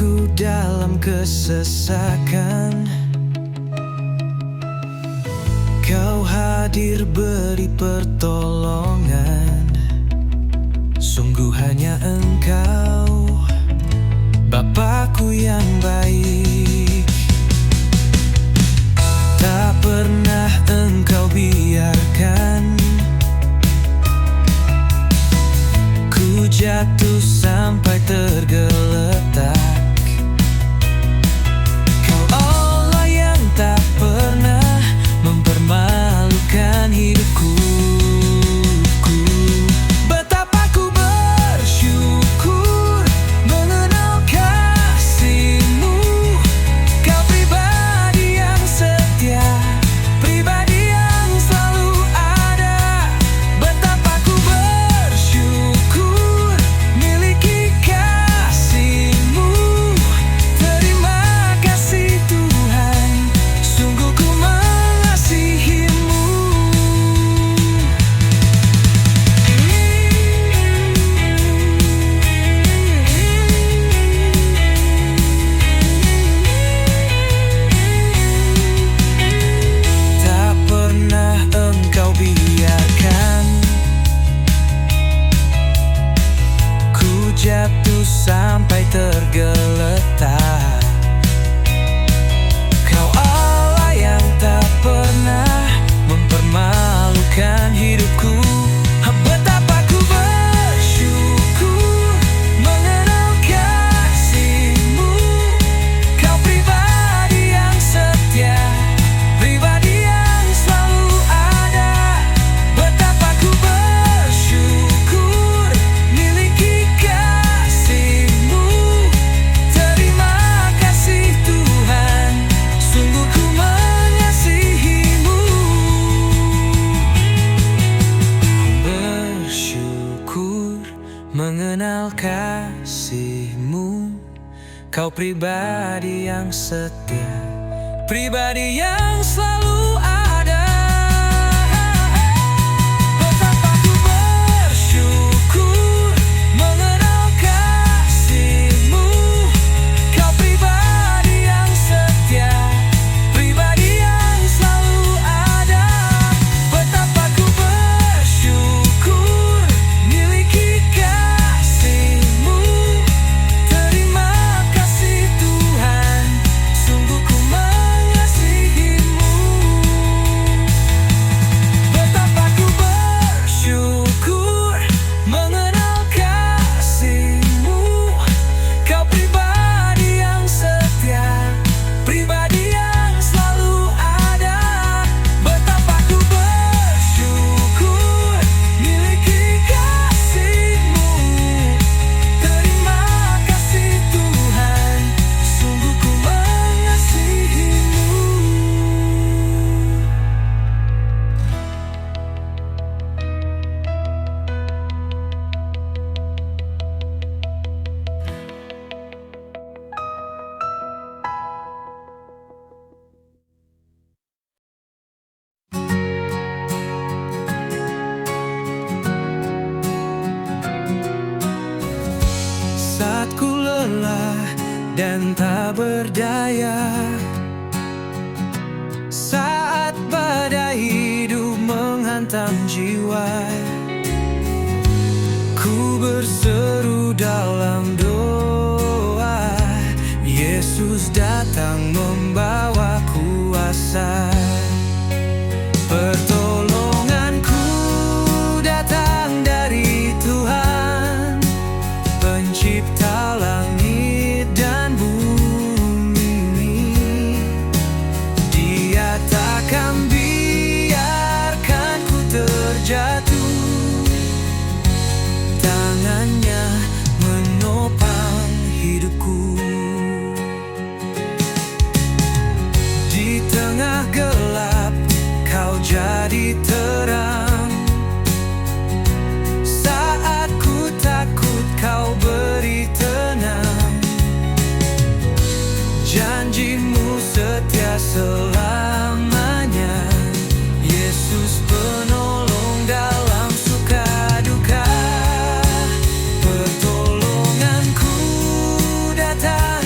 aku dalam kesesakan, Kau hadir beri pertolongan. Sungguh hanya Engkau, Bapakku yang baik. Tak pernah Engkau biarkan ku jatuh sampai tergeletak. Kau Allah yang tak pernah mempermalukan hidupku. Betapa ku bersyukur mengenal kasih-Mu. Kau pribadi yang setia, pribadi yang selalu ada. Betapa ku bersyukur miliki kasih-Mu. Terima kasih Tuhan, sungguh ku mengasihi-Mu. Tak pernah Engkau biarkan ku jatuh sampai tergeletak. Kau Allah yang tak pernah mempermalukan hidupku. Betapa ku bersyukur mengenal kasih-Mu. Kau pribadi yang setia, pribadi yang selalu ada. Betapa ku bersyukur miliki kasih-Mu. Terima kasih Tuhan, sungguh ku mengasihi-Mu. Bersyukur mengenal kasih-Mu. Kau pribadi yang setia, pribadi yang selalu ada. Betapa ku bersyukur mengenal kasih-Mu. Kau pribadi yang setia, pribadi yang selalu ada. Betapa ku bersyukur miliki kasih-Mu. Terima kasih Tuhan, sungguh ku mengasihi-Mu. Betapa ku bersyukur mengenal kasih-Mu. Kau pribadi yang setia, pribadi yang selalu ada. Betapa ku bersyukur miliki kasih-Mu. Terima kasih Tuhan, sungguh ku mengasihi-Mu. Saat ku lelah dan tak berdaya, saat badai hidup menghantam jiwa, ku berseru dalam doa. Yesus datang membawa kuasa. Pertolonganku datang dari Tuhan, Pencipta langit dan bumi. Dia takkan biarkan ku terjatuh. Tangannya menopang hidupku. Di tengah gelap Kau jadi terang. Saat ku takut Kau beri tenang. Janji-Mu setia selamanya. Yesus penolong dalam suka duka. Pertolonganku datang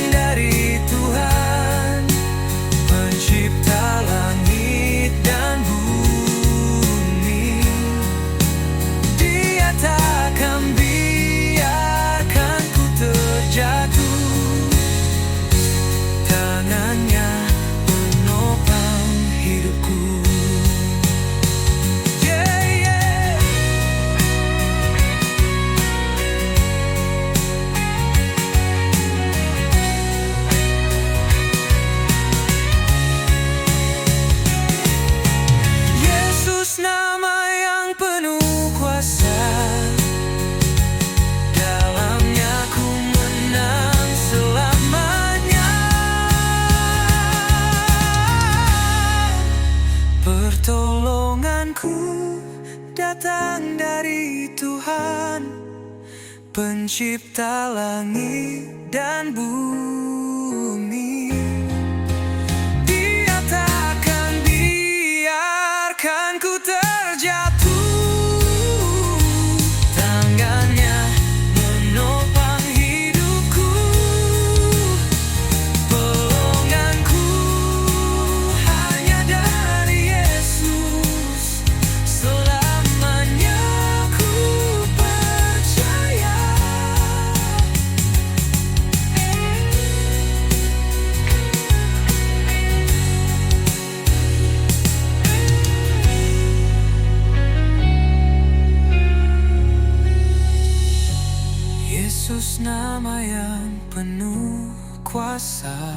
Pencipta langit dan bumi, Dia takkan biarkan ku terjatuh. Tangannya menopang hidupku, pelonganku hanya dari Yesus. Selamanya ku percaya. Yesus nama yang penuh kuasa,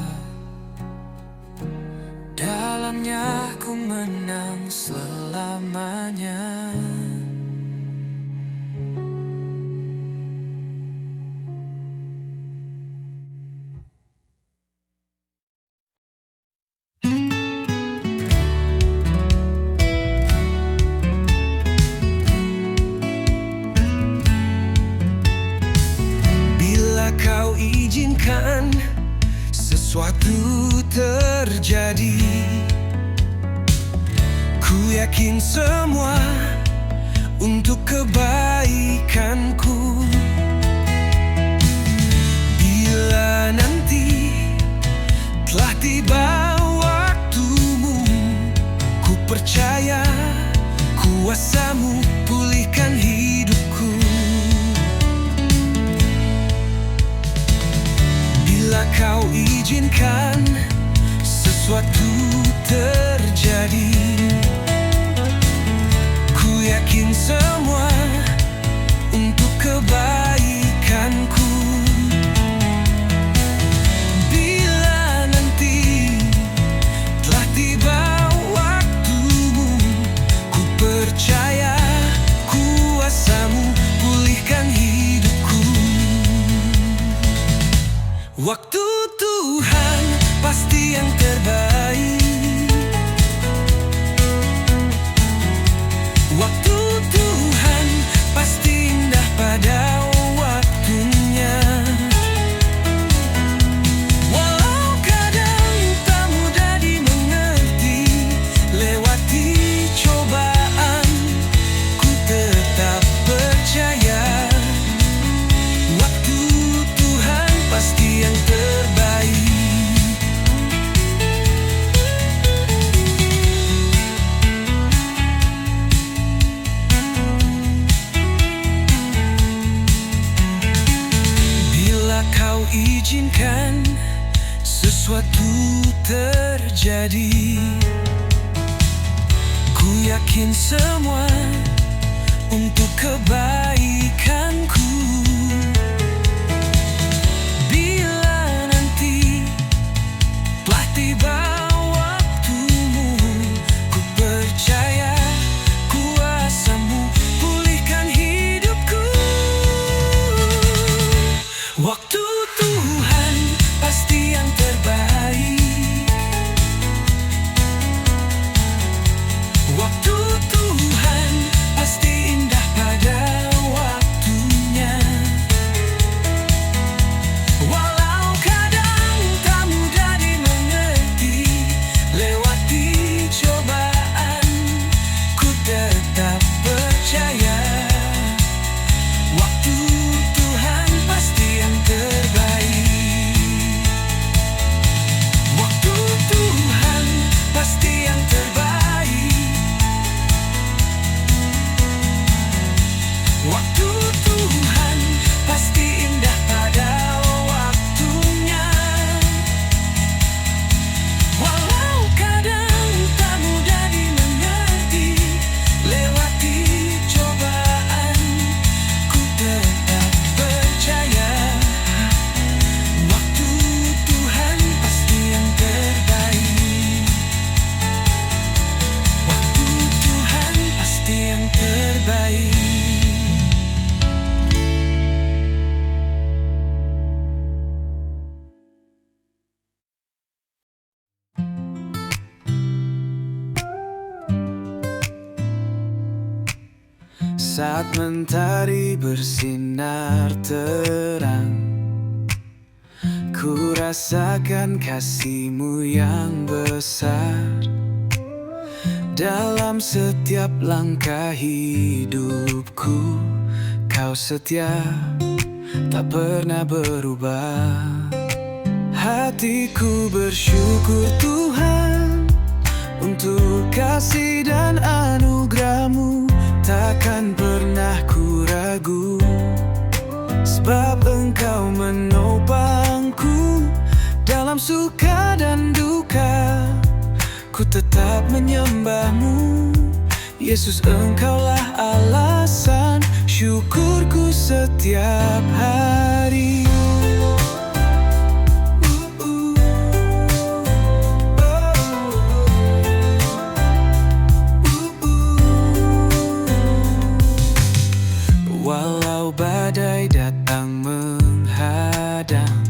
dalamnya ku menang selamanya. Bila kau izinkan sesuatu terjadi, ku yakin semua untuk kebaikanku. Bila nanti telah tiba waktumu, ku percaya kuasa-Mu pulihkan hidupku. Bila kau izinkan sesuatu terjadi, ku yakin semua untuk kebaikanku. Bila nanti telah tiba waktumu, ku percaya kuasa-Mu pulihkan hidupku. Waktu Tuhan pasti yang terbaik. Waktu Tuhan pasti indah pada waktunya. Walau kadang tak mudah dimengerti, lewati cobaan ku tetap percaya. Waktu Tuhan pasti yang terbaik. Bila kau izinkan sesuatu terjadi, ku yakin semua untuk kebaikanku. Bila nanti telah tiba waktumu, ku percaya kuasa-Mu pulihkan hidupku. Waktu Tuhan pasti yang terbaik. Waktu Tuhan pasti indah pada waktunya. Saat mentari bersinar terang, ku rasakan kasih-Mu yang besar. Dalam setiap langkah hidupku, Kau setia, tak pernah berubah. Hatiku bersyukur Tuhan untuk kasih dan anugerah-Mu. Takkan pernah ku ragu, sebab Engkau menopangku. Dalam suka dan duka, ku tetap menyembah-Mu. Yesus, Engkaulah alasan syukurku setiap hari. Walau badai datang menghadang,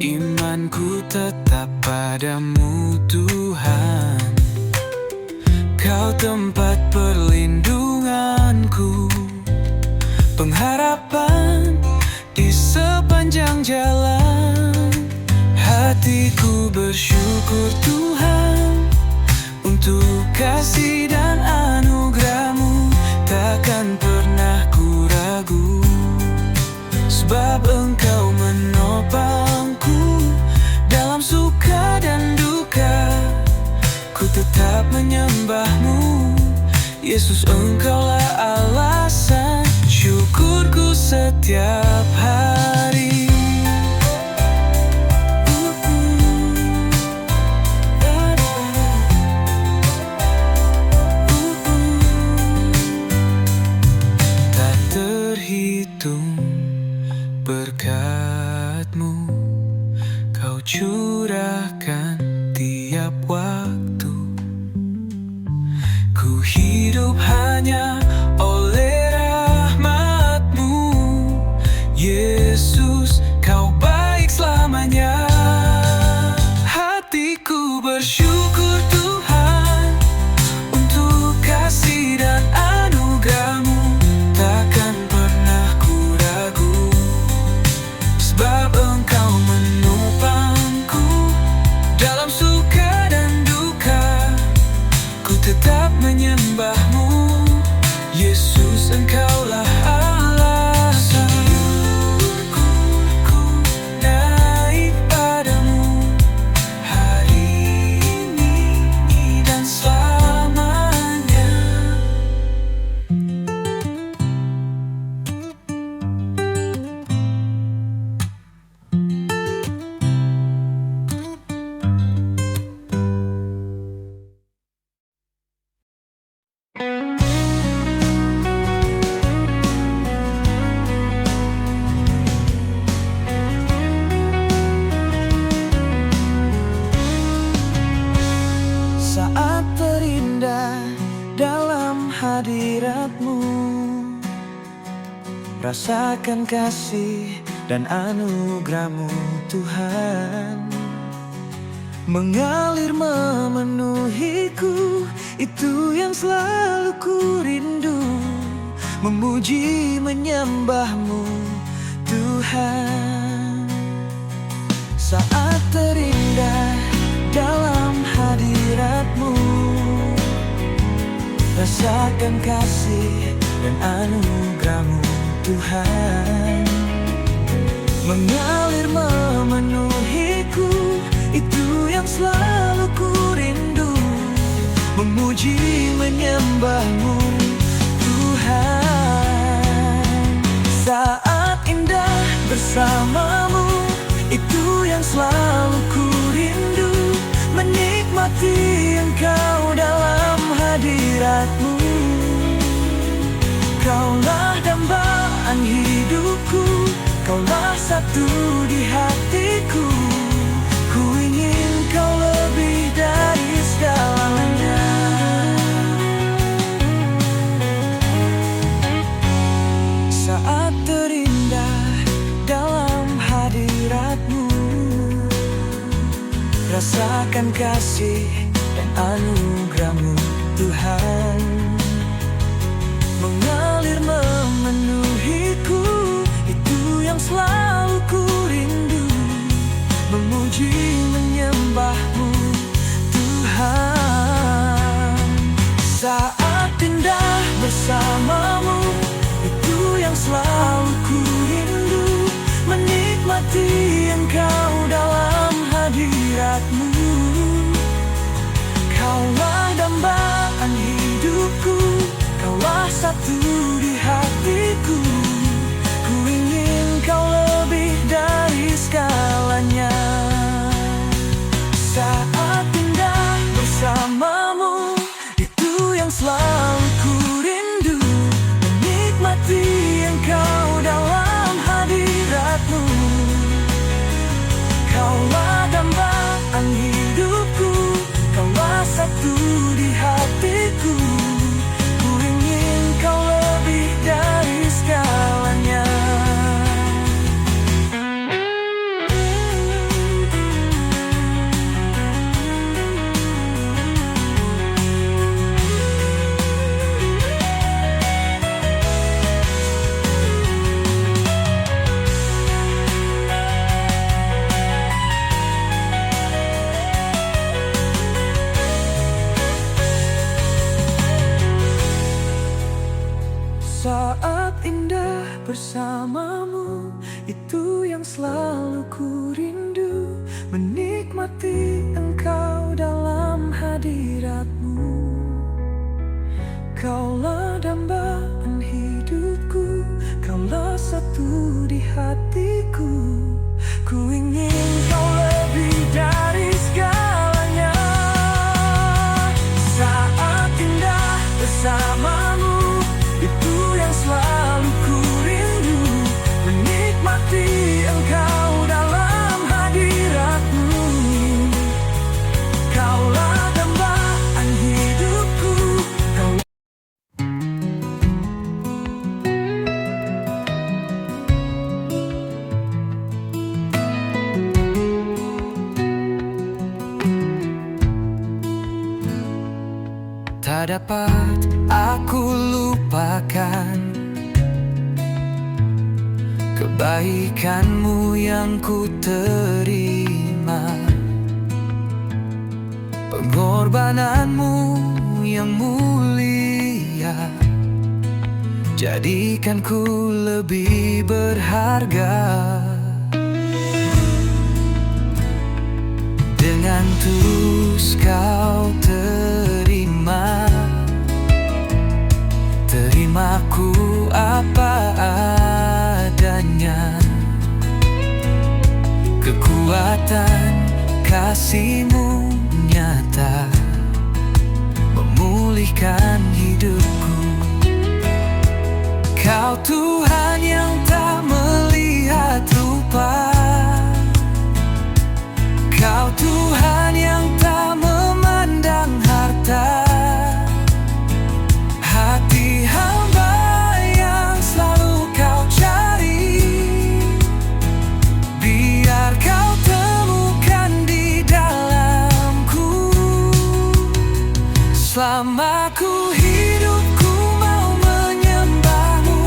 imanku tetap padamu Tuhan. Kau tempat perlindunganku, pengharapan di sepanjang jalan. Hatiku bersyukur Tuhan untuk kasih dan anugerah-Mu. Takkan pernah ku ragu, sebab Engkau menopangku. Dalam suka dan duka, ku tetap menyembah-Mu. Yesus, Engkaulah alasan syukurku setiap hari. Tak terhitung berkat-Mu, Kau curahkan tiap waktu. Ku hidup hanya oleh rahmat-Mu. Yesus, Kau baik selamanya. Hatiku bersyukur Tuhan untuk kasih dan anugerah-Mu. Takkan pernah ku ragu, sebab Engkau menopangku. Dalam suka dan duka, ku tetap menyembah-Mu. Yesus, Engkaulah alasan syukurku naik padamu hari ini dan selamanya. Saat terindah dalam hadirat-Mu, rasakan kasih dan anugerah-Mu Tuhan. Mengalir memenuhiku, itu yang selalu ku rindu. Memuji menyembah-Mu Tuhan. Saat terindah dalam hadirat-Mu, rasakan kasih dan anugerah-Mu Tuhan. Mengalir memenuhiku, itu yang selalu ku rindu. Memuji menyembah-Mu Tuhan. Saat indah bersama-Mu, itu yang selalu ku rindu. Menikmati Engkau dalam hadirat-Mu. Kaulah dambaan hidupku, Kaulah satu di hatiku. Ku ingin Kau lebih dari segalanya. Saat terindah dalam hadirat-Mu, rasakan kasih dan anugerah-Mu Tuhan. mengalir memenuhiku. Itu yang selalu ku rindu, memuji menyembahmu Tuhan. Saat indah bersamamu, itu yang selalu ku rindu, menikmati Engkau dalam hadiratmu. Kaulah dambaan hidupku, Kaulah satu di hatiku. Ku ingin Kau lebih dari segalanya. Saat indah bersamamu, itu yang selalu ku rindu, menikmati Engkau dalam hadiratmu. Kaulah dambaan hidupku, Kaulah satu di hatiku. Ku ingin Kau lebih dari segalanya. Saat indah bersamamu, itu yang selalu ku rindu, menikmati Engkau dalam hadiratmu. Kaulah dambaan hidupku, Kaulah satu di hatiku. Ku ingin Kau lebih dari segalanya. Saat indah bersamamu, itu yang selalu ku rindu, menikmati Engkau dalam hadiratmu. Kaulah dambaan hidupku, Kau. Tak dapat aku lupakan kebaikan-Mu yang ku terima, pengorbanan-Mu yang mulia, jadikan ku lebih berharga. Dengan tulus Kau terimaku apa adanya. Kekuatan kasih-Mu nyata, memulihkan hidupku. Kau Tuhan yang tak melihat rupa, Kau Tuhan yang tak memandang harta. Hati hamba yang selalu Kau cari, biar Kau temukan di dalamku. Selama ku hidup, ku mau menyembah-Mu,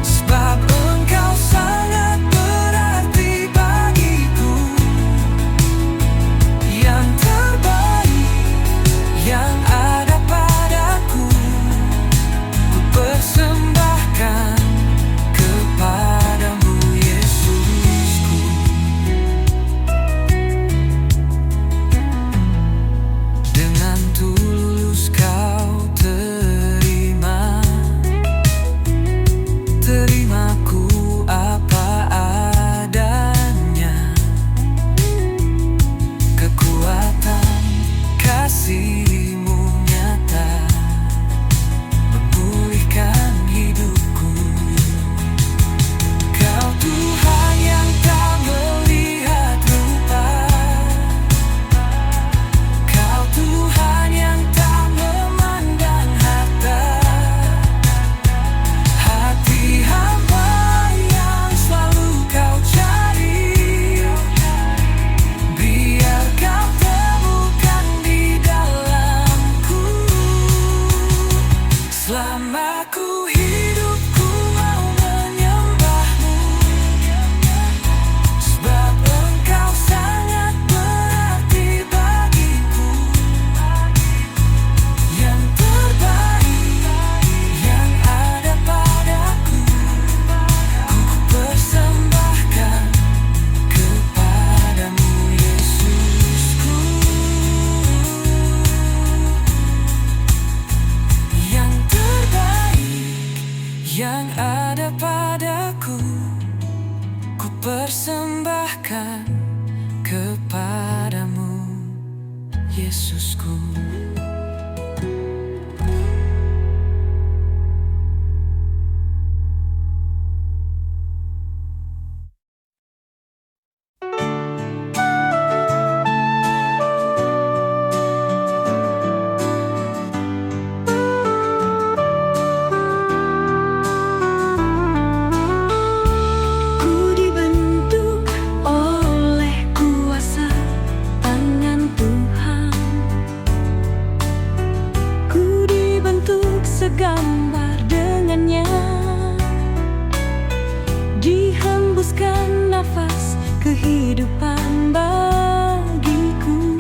sebab Engkau sangat berarti bagiku. Yang terbaik yang ada padaku, ku persembahkan kepadamu, Yesusku. Dengan tulus persembahkan kepadamu, Yesusku. Segambar dengannya, dihembuskan nafas kehidupan bagiku.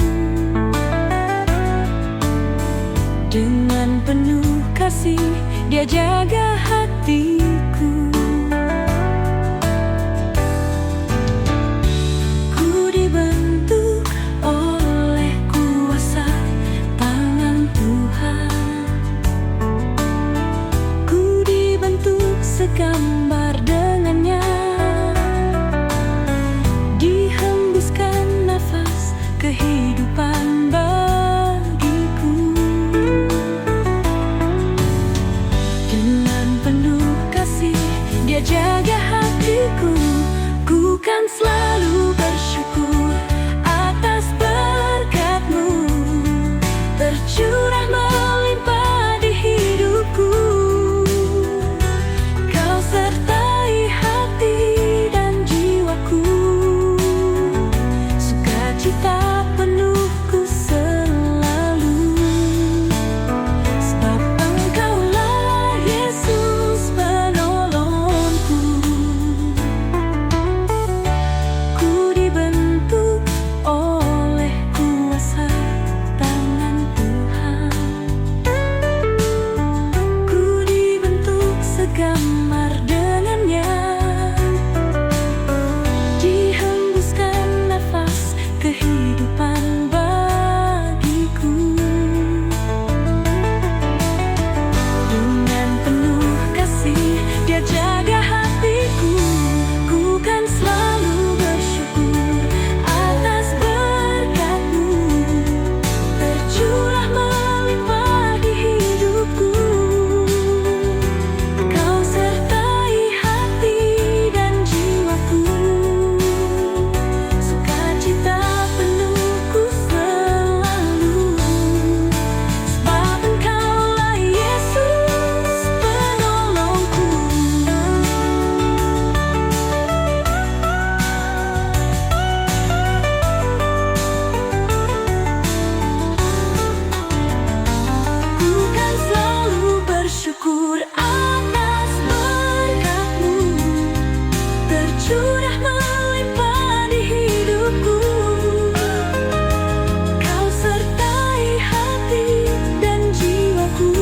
Dengan penuh kasih Dia jaga hatiku. Ku dibentuk oleh kuasa tangan Tuhan, segambar dengannya, dihembuskan nafas kehidupan bagiku. Dengan penuh kasih Dia jaga hatiku. Ku kan selalu bersyukur atas berkat-Mu tercurah melimpah di hidupku. Sertai hati dan jiwaku, sukacita penuhku selalu. Sebab Engkaulah Yesus penolongku. Ku dibentuk oleh kuasa tangan Tuhan, ku dibentuk segambar dengannya, dihembuskan nafas kehidupan bagiku. Dengan penuh kasih Dia jaga hatiku. Ku kan selalu bersyukur atas berkat-Mu tercurah melimpah di hidupku. Kau sertai hati dan jiwaku, sukacita penuhku selalu. Sebab Engkaulah Yesus penolongku. Ku kan selalu bersyukur atas berkat-Mu tercurah melimpah di hidupku. Kau sertai hati dan jiwaku,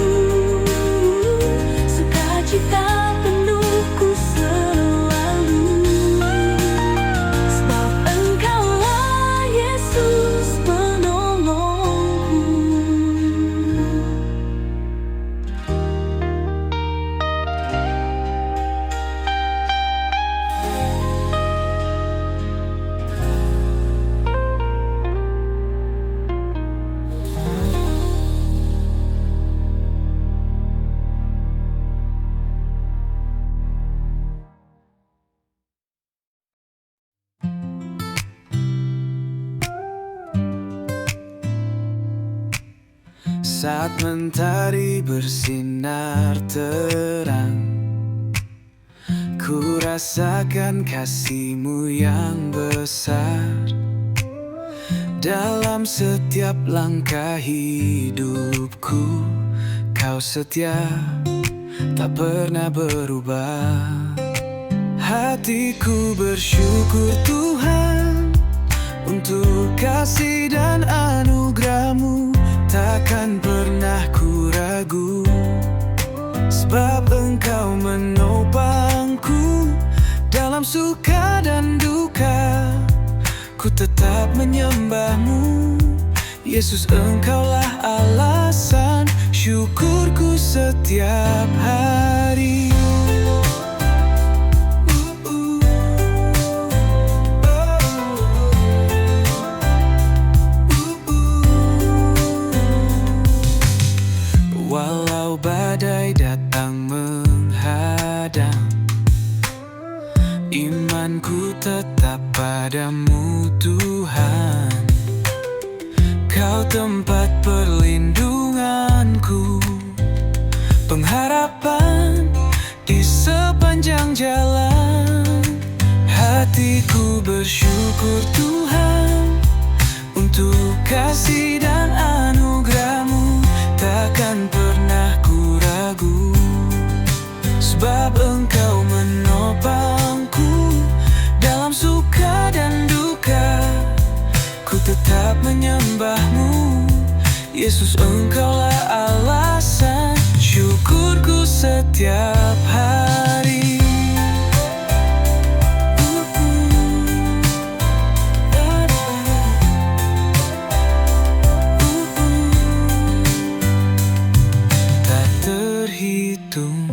sukacita penuhku selalu. Sebab Engkaulah Yesus penolongku. Saat mentari bersinar terang, ku rasakan kasih-Mu yang besar. Dalam setiap langkah hidupku, Kau setia, tak pernah berubah. Hatiku bersyukur Tuhan untuk kasih dan anugerah-Mu. Takkan pernah ku ragu, sebab Engkau menopangku dalam suka dan duka. Ku tetap menyembah-Mu, Yesus. Engkaulah alasan syukurku setiap hari. padamu Tuhan. Kau tempat perlindunganku, pengharapan di sepanjang jalan. Hatiku bersyukur Tuhan untuk kasih dan anugerah-Mu. Takkan pernah ku ragu, sebab Engkau menopangku dalam suka dan duka. Ku tetap menyembah-Mu, Yesus, Engkaulah alasan syukurku setiap hari. Tak terhitung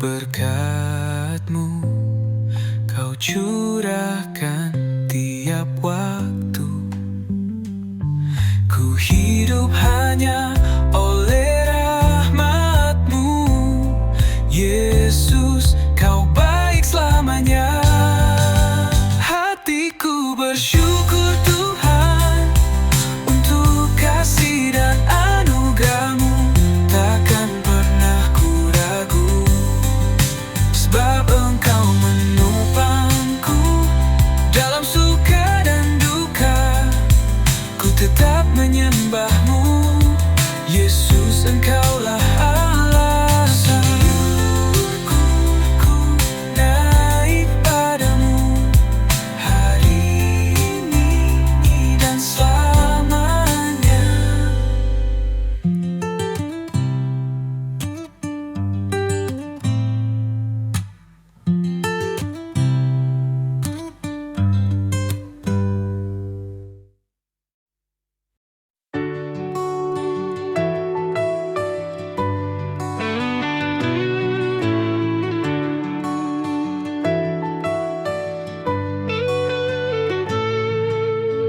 berkat-Mu, Kau curahkan tiap waktu. Ku hidup hanya oleh rahmat-Mu, Yesus, Kau baik selamanya. Hatiku bersyukur Tuhan untuk kasih dan anugerah-Mu. Takkan pernah ku ragu, sebab Engkau menopangku dalam suka dan duka. Ku tetap menyembah-Mu, Yesus, Engkaulah alasan syukurku naik padamu hari ini dan selamanya.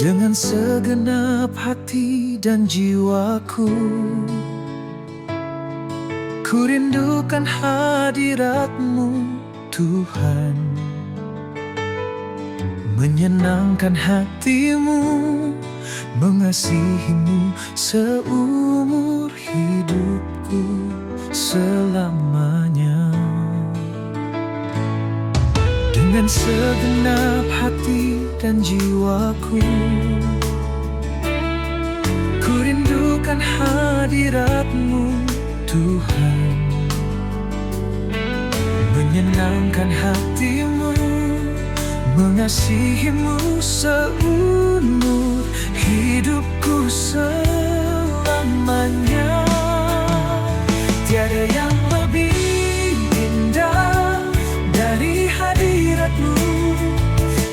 Dengan segenap hati dan jiwaku, ku rindukan hadirat-Mu Tuhan. Menyenangkan hati-Mu, mengasihi-Mu seumur hidupku selamanya. Dengan segenap hati dan jiwaku, ku rindukan hadirat-Mu Tuhan. Menyenangkan hati-Mu, mengasihi-Mu seumur hidupku selamanya. Tiada yang lebih indah dari hadirat-Mu,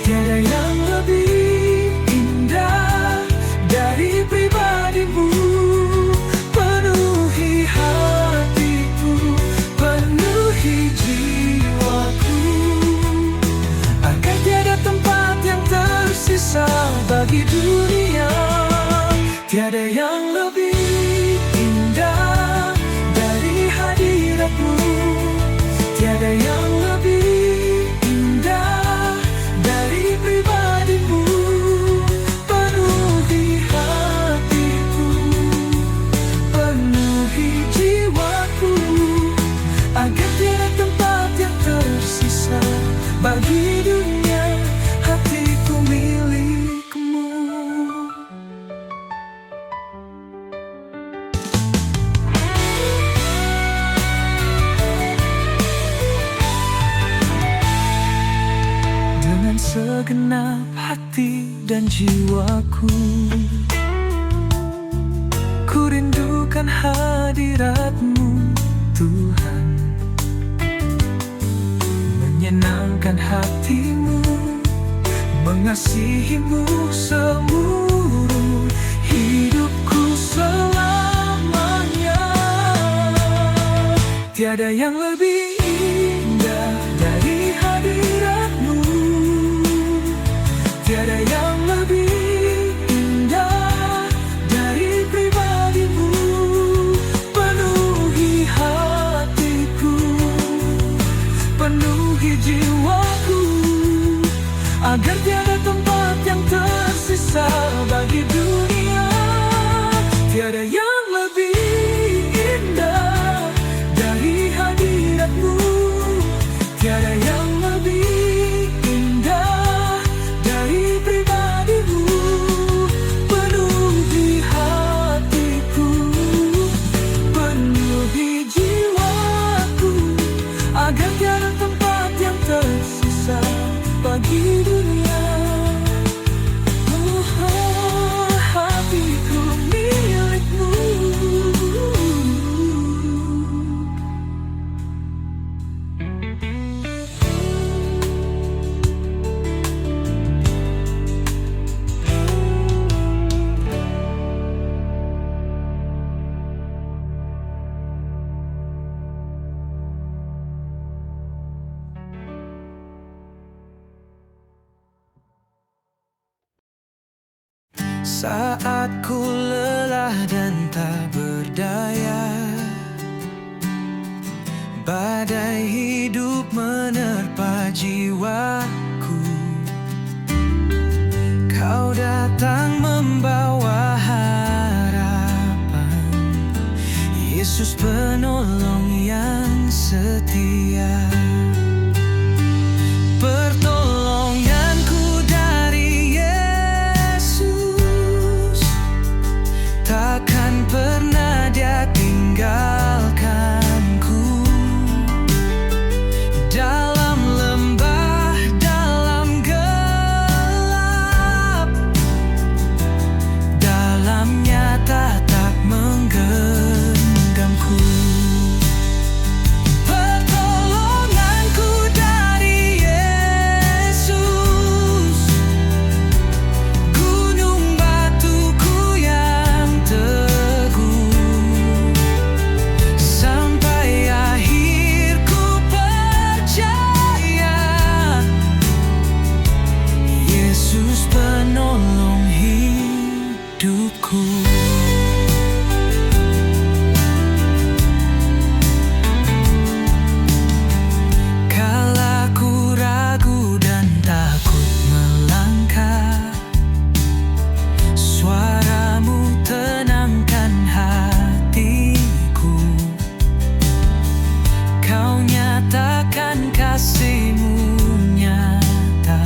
tiada yang lebih indah dari pribadi-Mu. Penuhi hatiku, penuhi jiwaku, agar tiada tempat yang tersisa bagi dunia. Tiada yang lebih indah dari hadirat-Mu, tiada yang lebih indah dari pribadi-Mu. Penuhi hatiku, penuhi jiwaku, agar tiada tempat yang tersisa bagi dunia. Hatiku milik-Mu. Dengan segenap hati dan jiwaku, ku rindukan hadirat-Mu Tuhan. Menyenangkan hati-Mu, mengasihi-Mu seumur hidupku selamanya. Tiada yang lebih indah dari hadirat-Mu, tiada yang lebih indah dari pribadi-Mu. Penuhi hatiku, penuhi jiwaku, agar tiada tempat yang tersisa bagi dunia. Tiada yang lebih indah dari hadirat-Mu. Tiada yang lebih indah dari pribadi-Mu. Penuhi hatiku, penuhi jiwaku, agar tiada tempat yang tersisa bagi dunia. Oh, hatiku milik-Mu. Saat ku lelah dan tak berdaya, badai hidup menerpa jiwaku. Kau datang membawa harapan, Yesus penolong yang setia. Pertolonganku dari Yesus, takkan pernah Dia tinggalkanku. Dalam lembah, dalam gelap, dalamnya tatap menggenggamku. Pertolonganku dari Yesus, gunung batuku yang teguh. Sampai akhir ku percaya, Yesus penolong hidupku. Kala ku ragu dan takut melangkah, suara-Mu tenangkan hatiku. Kau nyatakan kasih-Mu nyata,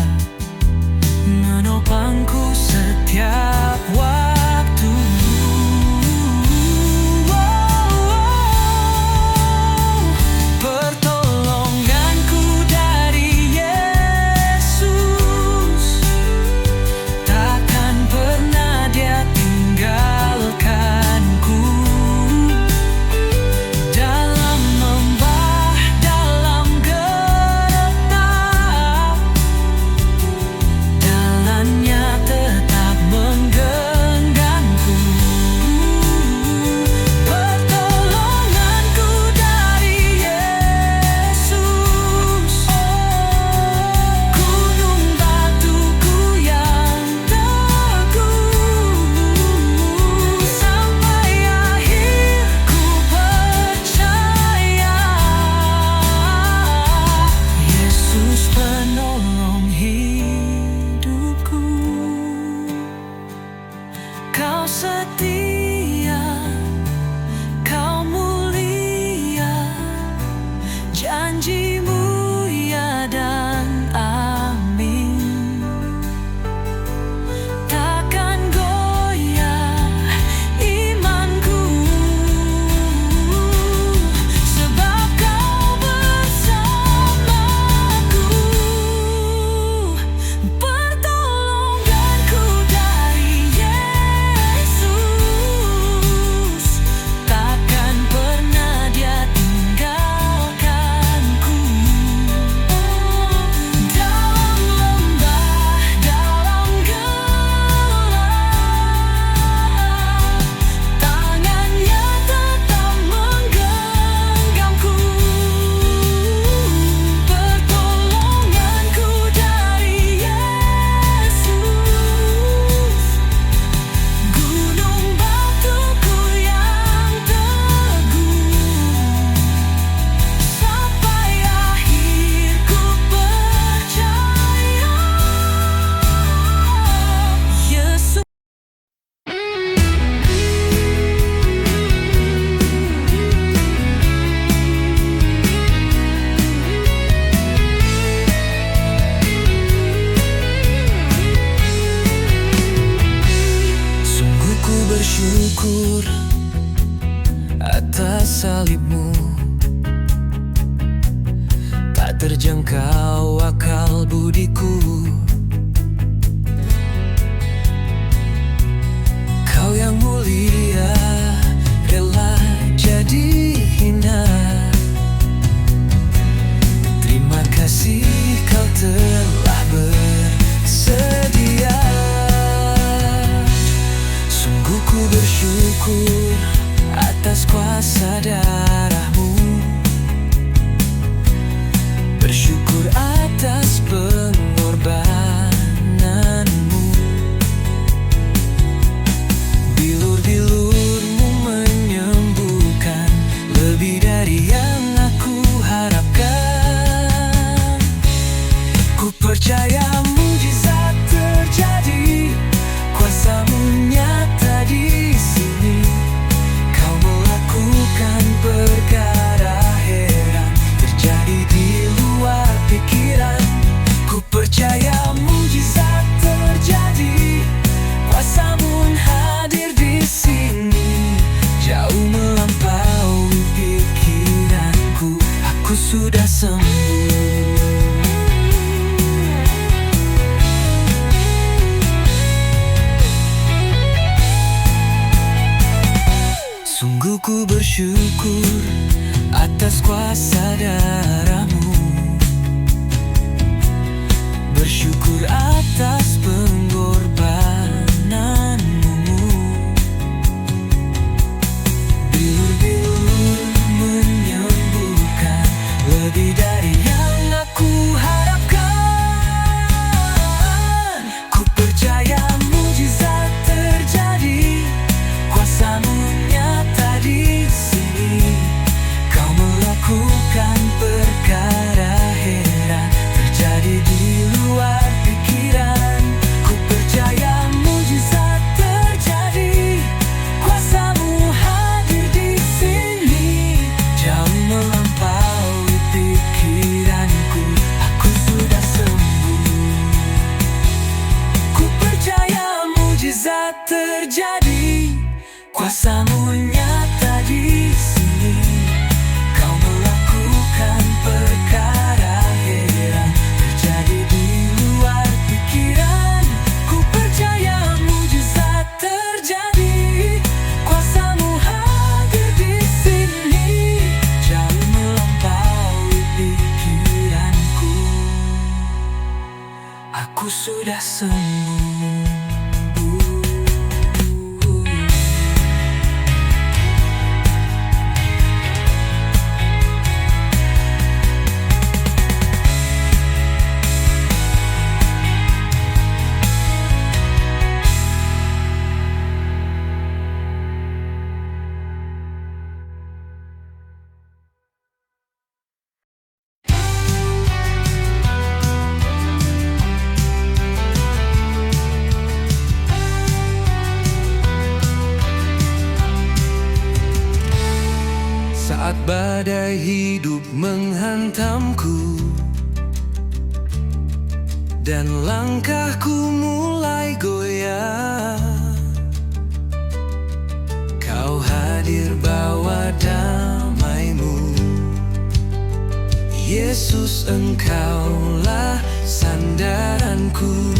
menopangku setiap waktu. salibmu, tak terjangkau akal budiku. Kau yang mulia rela jadi hina. Terima kasih kau telah bersedia. Sungguh ku bersyukur atas kuasa darahmu, bersyukur atas pengorbananmu. Bilur-bilurmu menyembuhkan lebih dari yang aku harapkan. Ku percaya mujizat terjadi, kuasamu nyata di sini. Kau melakukan perkara heran, terjadi di luar pikiran. Ku percaya mujizat terjadi, kuasamu hadir di sini, jauh melampaui pikiranku. Aku sudah sembuh. Sungguh ku bersyukur atas kuasa darahmu, bersyukur atas pengorbananmu. Bilur-bilur menyembuhkan lebih dari yang aku harapkan. Ku percaya mujizat terjadi, kuasamu nyata di sini. Kau melakukan perkara heran, terjadi di luar pikiran. Ku percaya mujizat terjadi, kuasamu hadir di sini, jauh melampaui pikiranku. Aku sudah sembuh. Ku percaya mujizat terjadi, kuasamu nyata di sini. Kau melakukan perkara heran, terjadi di luar pikiran. Ku percaya mujizat terjadi, kuasamu hadir di sini, jauh melampaui pikiranku. Aku sudah sembuh. Saat badai hidup menghantamku dan langkahku mulai goyah, Kau hadir bawa damai-Mu. Yesus, Engkaulah sandaranku.